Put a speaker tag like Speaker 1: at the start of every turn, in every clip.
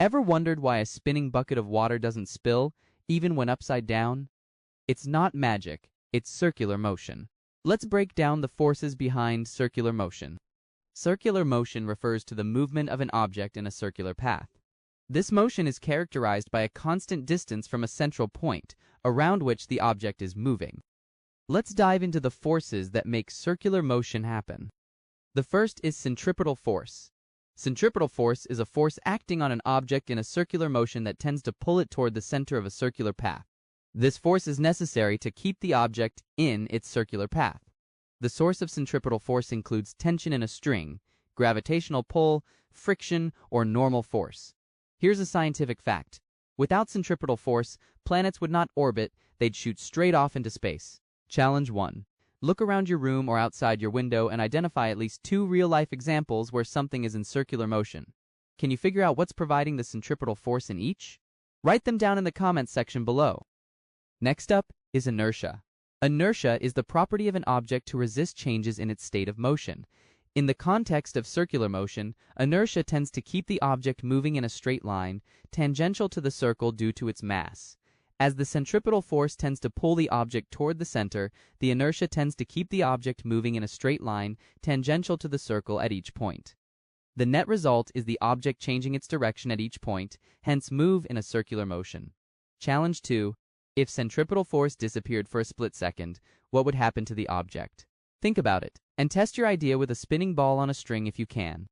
Speaker 1: Ever wondered why a spinning bucket of water doesn't spill, even when upside down? It's not magic, it's circular motion. Let's break down the forces behind circular motion. Circular motion refers to the movement of an object in a circular path. This motion is characterized by a constant distance from a central point, around which the object is moving. Let's dive into the forces that make circular motion happen. The first is centripetal force. Centripetal force is a force acting on an object in a circular motion that tends to pull it toward the center of a circular path. This force is necessary to keep the object in its circular path. The source of centripetal force includes tension in a string, gravitational pull, friction, or normal force. Here's a scientific fact. Without centripetal force, planets would not orbit, they'd shoot straight off into space. Challenge 1. Look around your room or outside your window and identify at least 2 real-life examples where something is in circular motion. Can you figure out what's providing the centripetal force in each? Write them down in the comments section below. Next up is inertia. Inertia is the property of an object to resist changes in its state of motion. In the context of circular motion, inertia tends to keep the object moving in a straight line, tangential to the circle due to its mass. As the centripetal force tends to pull the object toward the center, the inertia tends to keep the object moving in a straight line, tangential to the circle at each point. The net result is the object changing its direction at each point, hence move in a circular motion. Challenge 2. If centripetal force disappeared for a split second, what would happen to the object? Think about it, and test your idea with a spinning ball on a string if you can.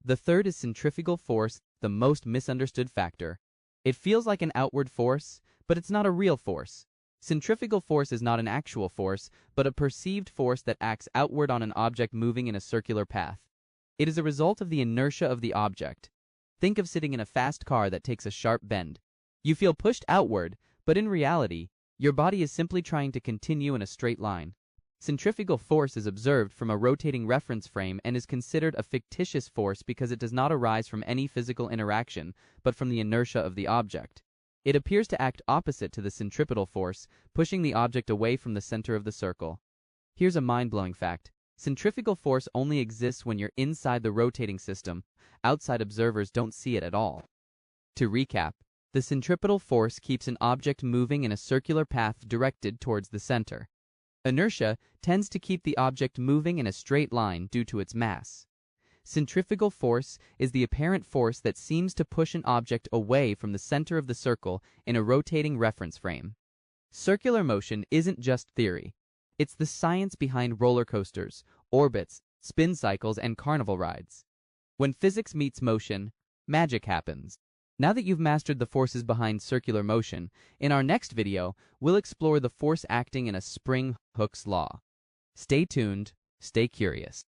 Speaker 1: The third is centrifugal force, the most misunderstood factor. It feels like an outward force, but it's not a real force. Centrifugal force is not an actual force, but a perceived force that acts outward on an object moving in a circular path. It is a result of the inertia of the object. Think of sitting in a fast car that takes a sharp bend. You feel pushed outward, but in reality, your body is simply trying to continue in a straight line. Centrifugal force is observed from a rotating reference frame and is considered a fictitious force because it does not arise from any physical interaction, but from the inertia of the object. It appears to act opposite to the centripetal force, pushing the object away from the center of the circle. Here's a mind-blowing fact. Centrifugal force only exists when you're inside the rotating system. Outside observers don't see it at all. To recap, the centripetal force keeps an object moving in a circular path directed towards the center. Inertia tends to keep the object moving in a straight line due to its mass. Centrifugal force is the apparent force that seems to push an object away from the center of the circle in a rotating reference frame. Circular motion isn't just theory. It's the science behind roller coasters, orbits, spin cycles, and carnival rides. When physics meets motion, magic happens. Now that you've mastered the forces behind circular motion, in our next video, we'll explore the force acting in a spring Hooke's law. Stay tuned, stay curious.